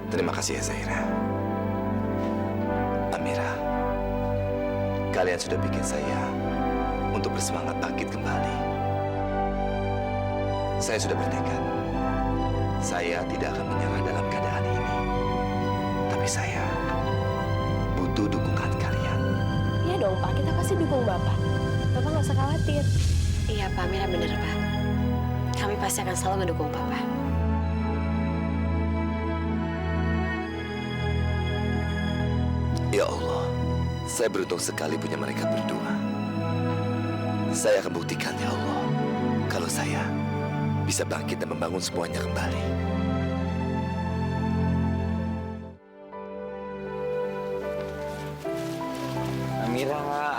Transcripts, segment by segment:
Terima kasih ya Zahira. Amira, kalian sudah bikin saya untuk bersemangat bangkit kembali. Saya sudah bertekad. Saya tidak akan menyerah dalam keadaan ini. Tapi saya butuh dukungan kalian. Iya dong Pak, kita pasti dukung Bapak. Bapak nggak usah khawatir. Iya Pak, Mira bener Pak. Kami pasti akan selalu mendukung Papa. Ya Allah, saya beruntung sekali punya mereka berdua. Saya akan buktikan ya Allah, kalau saya bisa bangkit dan membangun semuanya kembali.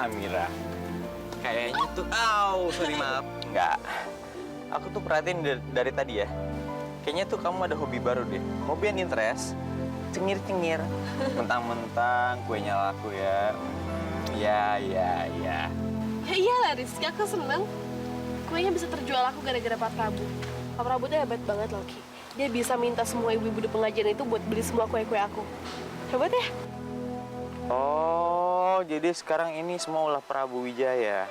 Amira. Kayaknya tuh, sorry maaf. Enggak. Aku tuh perhatiin dari tadi ya. Kayaknya tuh kamu ada hobi baru deh. Hobi yang interest. Cengir-cengir. Mentang-mentang kuenya laku ya. Ya. Ya iyalah Rizky, aku seneng. Kuenya bisa terjual aku gara-gara Pak Prabu. Pak Prabu tuh hebat banget loh Ki. Dia bisa minta semua ibu-ibu di pengajian itu buat beli semua kue-kue aku. Hebat ya? Oh, jadi sekarang ini semua ulah Prabu Wijaya.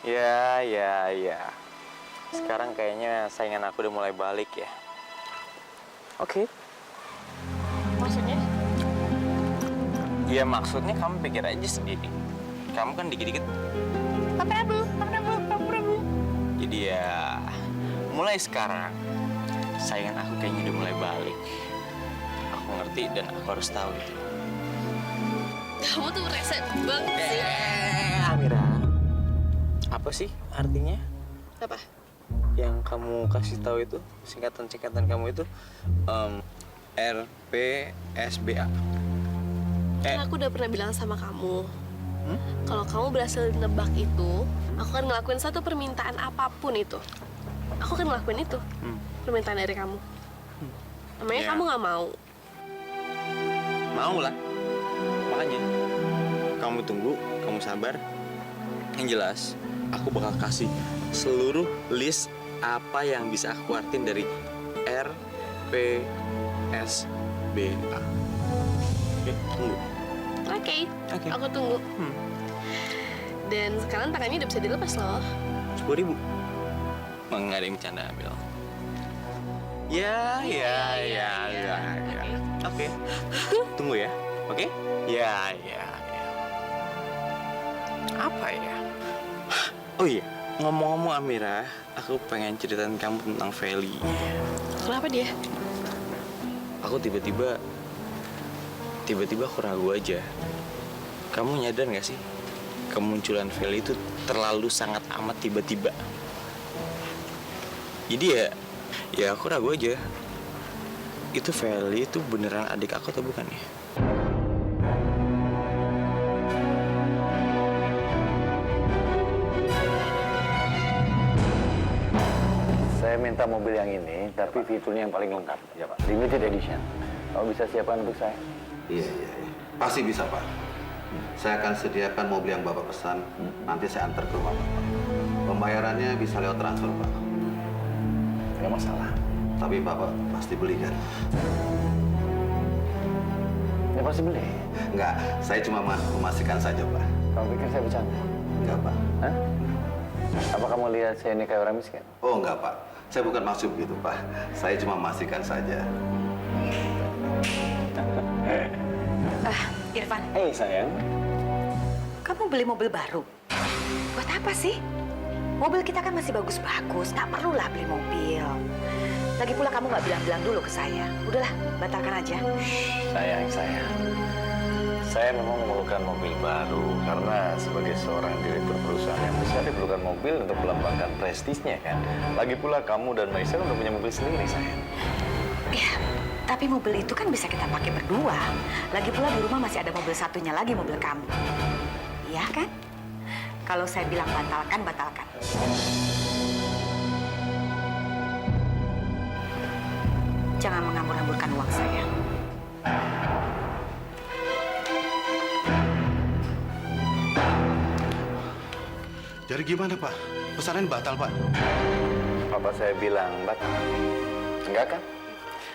Ya. Sekarang kayaknya saingan aku udah mulai balik ya. Oke. Maksudnya? Ya maksudnya kamu pikir aja sendiri. Kamu kan dikit-dikit. Pak Prabu. Jadi ya, mulai sekarang saingan aku kayaknya udah mulai balik. Aku ngerti dan aku harus tahu itu. Kamu tuh rese banget sih. Amira, apa sih artinya? Apa? Yang kamu kasih tahu itu, singkatan kamu itu RPSBA. Kan aku udah pernah bilang sama kamu, kalau kamu berhasil nebak itu, aku akan ngelakuin satu permintaan apapun itu. Aku akan ngelakuin itu, permintaan dari kamu. Namanya kamu nggak mau. Mau lah. Makanya, kamu tunggu, kamu sabar. Yang jelas, aku bakal kasih seluruh list apa yang bisa aku artiin dari RPSBA. Oke, tunggu. Oke. Aku tunggu. Dan sekarang tangannya udah bisa dilepas loh. 10.000. Nggak ada yang bercanda, Ambil. Ya. Oke. Tunggu ya. Oke? Ya. Apa ya? Oh iya, ngomong-ngomong Amira, aku pengen ceritain kamu tentang Feli. Kenapa dia? Aku tiba-tiba aku ragu aja. Kamu nyadar nggak sih? Kemunculan Feli itu terlalu sangat amat tiba-tiba. Jadi ya aku ragu aja. Itu Feli itu beneran adik aku atau bukan ya? Saya minta mobil yang ini, tapi fiturnya yang paling lengkap. Ya Pak. Limited edition. Kalau bisa siapkan untuk saya? Iya. Pasti bisa Pak. Saya akan sediakan mobil yang Bapak pesan. Nanti saya antar ke rumah Bapak. Pembayarannya bisa lewat transfer Pak. Nggak masalah. Tapi Bapak pasti beli kan? Ya pasti beli. Enggak, saya cuma memastikan saja Pak. Kamu pikir saya bercanda? Enggak Pak. Hah? Apa kamu lihat saya ini kayak orang miskin? Oh enggak Pak. Saya bukan maksud begitu Pak. Saya cuma memastikan saja. Irfan, Sayang. kamu beli mobil baru? Buat apa sih? Mobil kita kan masih bagus-bagus, nggak perlulah beli mobil. Lagi pula kamu nggak bilang-bilang dulu ke saya. Udahlah, batalkan aja. Sayang. Saya memang memerlukan mobil baru karena sebagai seorang direktur perusahaan yang besar diperlukan mobil untuk melambangkan prestisnya kan. Lagi pula kamu dan Maisha udah punya mobil sendiri sayang. Ya, tapi mobil itu kan bisa kita pakai berdua. Lagi pula di rumah masih ada mobil satunya lagi, mobil kamu. Iya kan? Kalau saya bilang batalkan. Jangan mengambur-amburkan uang saya. Jadi gimana Pak? Pesanan batal Pak? Apa saya bilang batal? Enggak kan?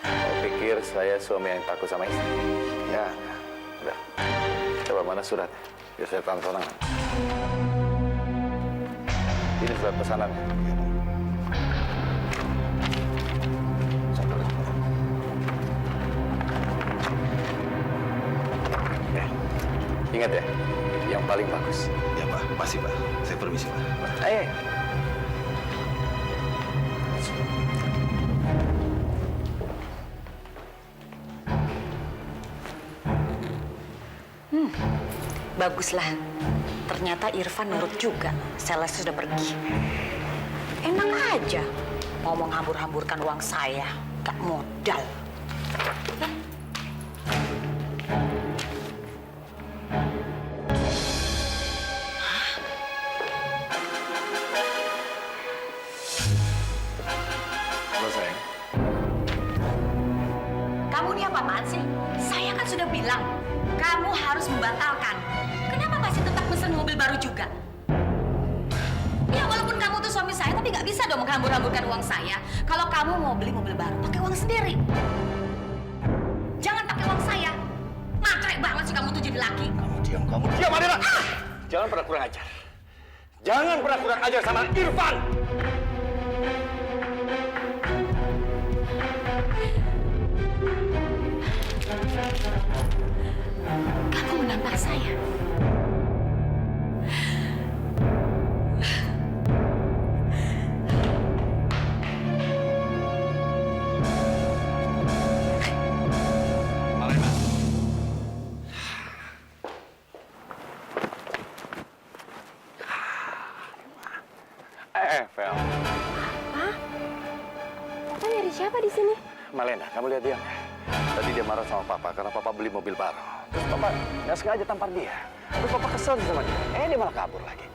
Kamu pikir saya suami yang takut sama istri? Ya, udah. Coba mana surat? Biar saya tanda tangan. Ini surat pesanan. Ingat ya, yang paling bagus. Ya Pak, pasti Pak. Saya permisi Pak. Ayo. Baguslah. Ternyata Irfan nurut juga. Sales sudah pergi. Enak aja. Mau menghambur-hamburkan uang saya. Gak modal. Halo sayang. Kamu ini apaan sih? Saya kan sudah bilang, kamu harus membatalkan. Kenapa masih tetap pesen mobil baru juga? Ya walaupun kamu tuh suami saya, tapi nggak bisa dong menghambur-hamburkan uang saya. Kalau kamu mau beli mobil baru, pakai uang sendiri. Jangan pakai uang saya. Matre banget sih kamu tuh jadi laki. Kamu diam, Adela! Jangan pernah kurang ajar. Jangan pernah kurang ajar sama Irfan! Kamu menampar saya. Malena. Vel. Papa nyari siapa di sini? Malena, kamu lihat dia nggak? Tadi dia marah sama papa karena papa beli mobil baru. Terus papa nggak sengaja tampar dia. Terus papa kesel sama dia. Dia malah kabur lagi.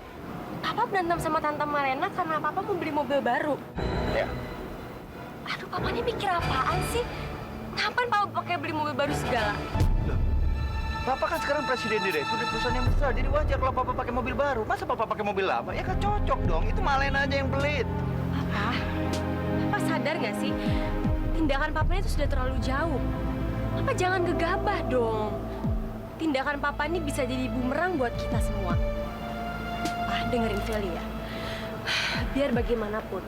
Papa berantem sama Tante Malena karena Papa mau beli mobil baru. Ya, Aduh, Papa ini pikir apaan sih? Ngapain Papa pakai beli mobil baru segala? Papa kan sekarang presiden direktur di perusahaan yang besar, jadi wajar kalau Papa pakai mobil baru. Masa Papa pakai mobil lama? Ya kan cocok dong, itu Malena aja yang pelit. Papa sadar nggak sih? Tindakan Papa itu sudah terlalu jauh. Papa jangan gegabah dong. Tindakan Papa ini bisa jadi bumerang buat kita semua. Dengerin Feli ya. Biar bagaimanapun,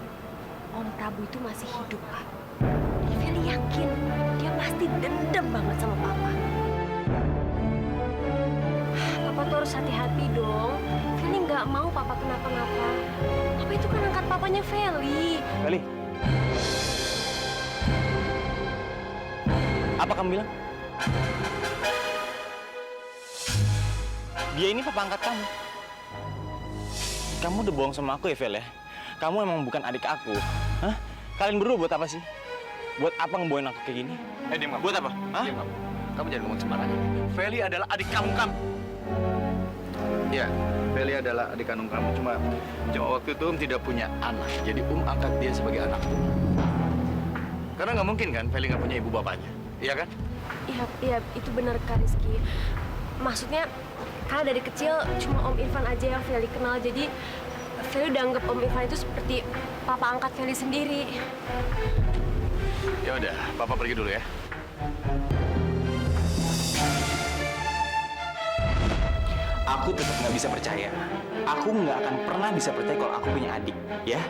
Om Prabu itu masih hidup, Pak. Dan Feli yakin dia pasti dendam banget sama Papa. Papa tuh harus hati-hati dong. Feli nggak mau Papa kenapa-napa. Papa itu kan angkat papanya Feli. Feli. Apa kamu bilang? Dia ini papa angkat kamu. Kamu udah bohong sama aku ya, Vel ya? Kamu emang bukan adik aku. Hah? Kalian berdua buat apa sih? Buat apa ngebohongin aku kayak gini? Diam kamu. Buat apa? Hah? Diam kamu. Kamu jangan ngomong sembarangan. Feli adalah adik kamu. Ya, Feli adalah adik kandung kamu. Cuma waktu itu tidak punya anak. Jadi angkat dia sebagai anak. Karena nggak mungkin kan Feli nggak punya ibu bapaknya. Iya kan? Iya, itu benar Kak Rizky. Maksudnya, karena dari kecil cuma Om Irfan aja yang Feli kenal, jadi Feli udah anggap Om Irfan itu seperti papa angkat Feli sendiri. Ya udah, Papa pergi dulu ya. Aku tetap nggak bisa percaya. Aku nggak akan pernah bisa percaya kalau aku punya adik, ya?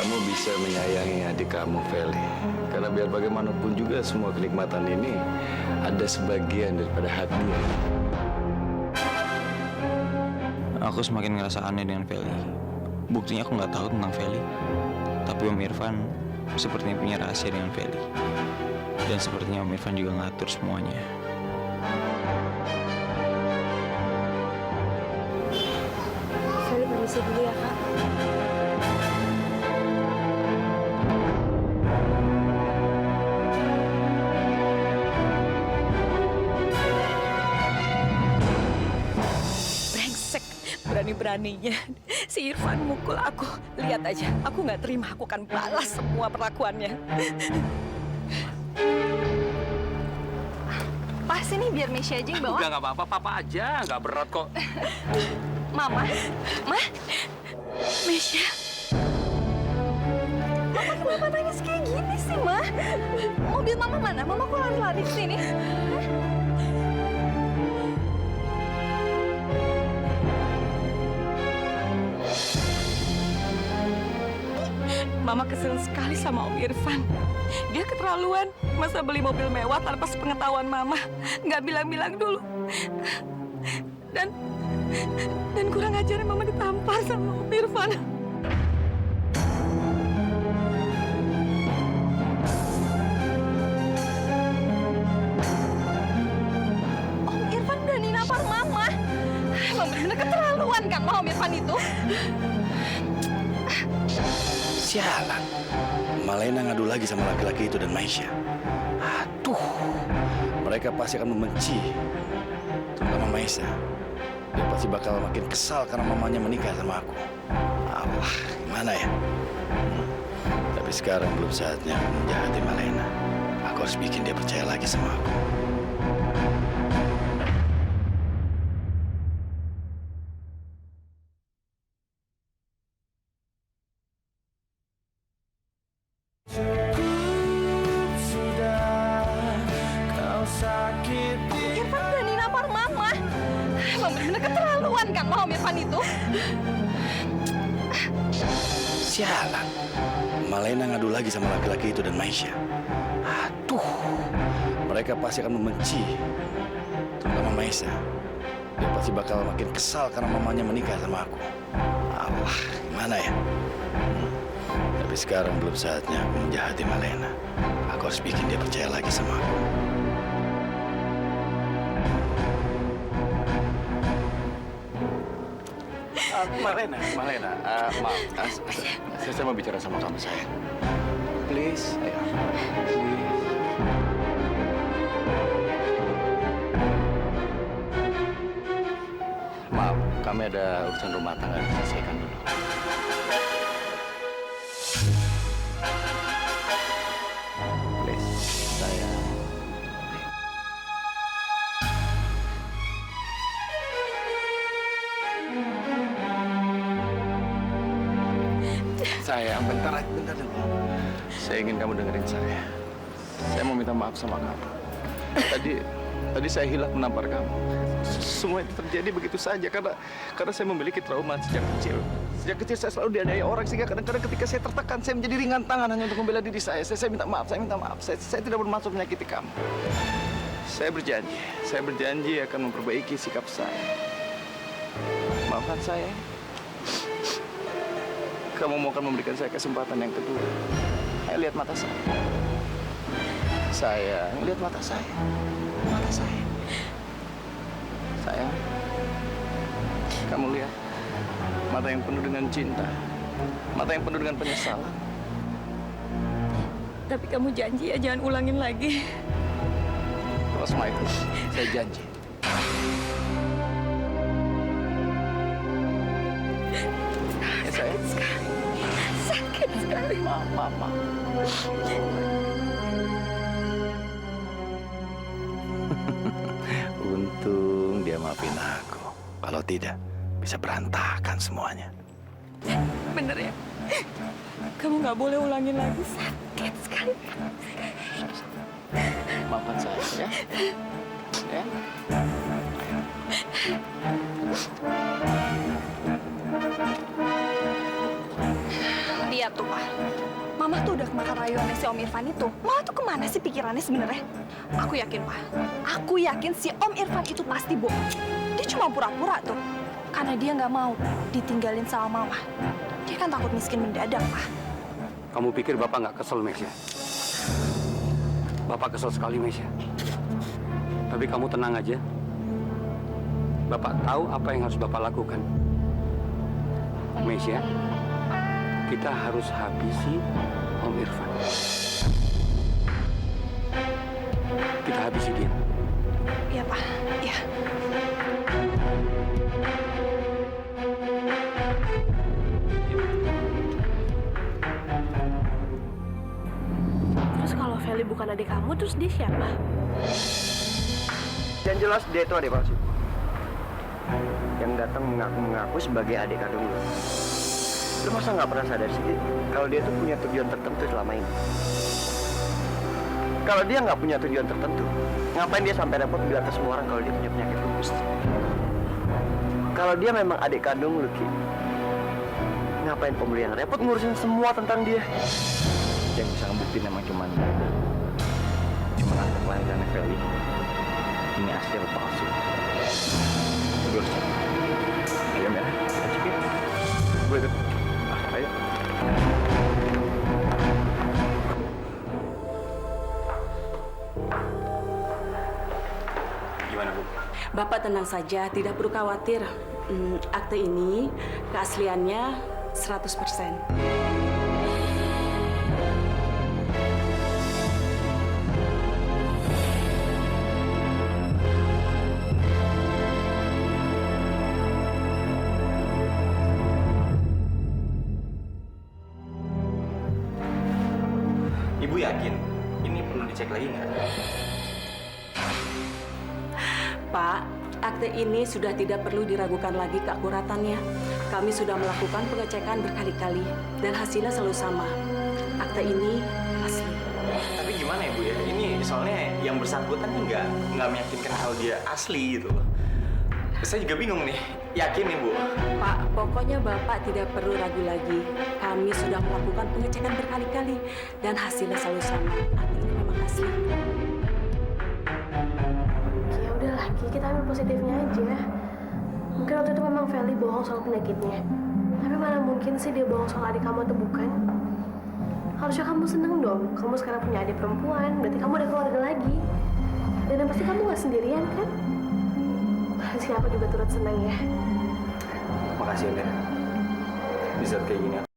kamu bisa menyayangi adik kamu, Feli. Karena biar bagaimanapun juga semua kenikmatan ini ada sebagian daripada hadiah. Aku semakin ngerasa aneh dengan Feli. Buktinya aku nggak tahu tentang Feli. Tapi Om Irfan sepertinya punya rahasia dengan Feli. Dan sepertinya Om Irfan juga ngatur semuanya. Feli permisi dulu ya, Kak. Berani-beraninya si Irfan mukul aku. Lihat aja, aku nggak terima. Aku akan balas semua perlakuannya. Pas, sini biar Mesya aja yang bawa. Udah nggak apa-apa, papa aja, nggak berat kok. Mama, Ma, Mesya, Mama kenapa nangis kayak gini sih, Ma? Mobil Mama mana? Mama kok lari-lari ke sini? Mama kesel sekali sama Om Irfan. Dia keterlaluan. Masa beli mobil mewah tanpa sepengetahuan Mama. Nggak bilang-bilang dulu. Dan kurang ajar Mama ditampar sama Om Irfan. Om Irfan berani nampar Mama. Emang benar keterlaluan kan, Ma, Om Irfan itu? Sialan. Malena ngadu lagi sama laki-laki itu dan Maisha. Aduh, mereka pasti akan membenci. Terutama Maisha. Dia pasti bakal makin kesal karena mamanya menikah sama aku. Allah, gimana ya? Tapi sekarang belum saatnya aku menjahati Malena. Aku harus bikin dia percaya lagi sama aku. Irfan berani nampar Mama. Emang benar keterlaluan kan, Ma, Om Irfan itu? Sialan. Malena ngadu lagi sama laki-laki itu dan Maisha. Aduh, mereka pasti akan membenci. Terutama Maisha. Dia pasti bakal makin kesal karena mamanya menikah sama aku. Allah, gimana ya? Tapi sekarang belum saatnya aku menjahati Malena. Aku harus bikin dia percaya lagi sama aku. Malena, maaf. Saya mau bicara sama kamu, sayang. Please, ayo. Please. Maaf, kami ada urusan rumah tangga yang diselesaikan dulu. Please, sayang. Sayang, bentar dulu. Saya ingin kamu dengerin saya. Saya mau minta maaf sama kamu. Tadi saya hilaf menampar kamu. Semua itu terjadi begitu saja karena saya memiliki trauma sejak kecil. Sejak kecil saya selalu dianiaya orang sehingga kadang-kadang ketika saya tertekan saya menjadi ringan tangan hanya untuk membela diri saya. Saya minta maaf. Saya tidak bermaksud menyakiti kamu. Saya berjanji akan memperbaiki sikap saya. Maafkan saya. Kamu mau akan memberikan saya kesempatan yang kedua. Ayo lihat mata saya. Sayang, lihat mata saya. Mata saya. Sayang, kamu lihat. Mata yang penuh dengan cinta. Mata yang penuh dengan penyesalan. Tapi kamu janji ya jangan ulangin lagi. Terus Michael, saya janji. Ya sayang. Sakit sekali. Mama. Untung dia maafin aku. Kalau tidak, bisa berantakan semuanya. Bener ya? Kamu nggak boleh ulangin lagi. Sakit sekali. Maafkan saya ya. Ya. Lihat tuh, Pak. Mama tuh udah kemakan rayuannya si Om Irfan itu. Mama tuh kemana sih pikirannya sebenarnya? Aku yakin, Pak. Aku yakin si Om Irfan itu pasti bohong. Dia cuma pura-pura tuh. Karena dia nggak mau ditinggalin sama Mama. Dia kan takut miskin mendadak, Pak. Kamu pikir Bapak nggak kesel, Mesya? Bapak kesel sekali, Mesya. Tapi kamu tenang aja. Bapak tahu apa yang harus Bapak lakukan. Mesya, kita harus habisi Om Irfan. Kita habisi dia. Iya, Pak. Iya. Terus kalau Feli bukan adik kamu, terus dia siapa? Yang jelas dia itu adik palsu. Yang datang mengaku sebagai adik kandung lu. Lu masa nggak pernah sadar sih kalau dia tuh punya tujuan tertentu selama ini? Kalau dia nggak punya tujuan tertentu, ngapain dia sampai repot bilang ke semua orang kalau dia punya penyakit lupus? Kalau dia memang adik kandung lu, Ki, ngapain pemulihan repot ngurusin semua tentang dia? Yang bisa ngebuktiin emang cuma akte kelahiran Feli. Ini asli atau palsu? Bagus. Ayo, Mer. Gue ikut. Ayo. Gimana, Bu? Bapak tenang saja, tidak perlu khawatir. Akte ini keasliannya 100%. Ibu yakin ini perlu dicek lagi nggak? Pak, akte ini sudah tidak perlu diragukan lagi keakuratannya. Kami sudah melakukan pengecekan berkali-kali dan hasilnya selalu sama. Akte ini asli. Tapi gimana ya, Bu ya? Ini soalnya yang bersangkutan nggak meyakinkan kalau dia asli gitu loh. Saya juga bingung nih. Yakin nih, Bu? Pak, pokoknya Bapak tidak perlu ragu lagi. Kami sudah melakukan pengecekan berkali-kali dan hasilnya selalu sama. Akte ini memang asli. Ya udahlah, Ki, kita ambil positifnya aja. Mungkin waktu itu memang Feli bohong soal penyakitnya. Tapi mana mungkin sih dia bohong soal adik kamu atau bukan? Harusnya kamu seneng dong. Kamu sekarang punya adik perempuan, berarti kamu ada keluarga lagi. Dan yang pasti kamu gak sendirian kan? Siapa juga turut senang ya. Makasih, Ender. Bisa kayak gini.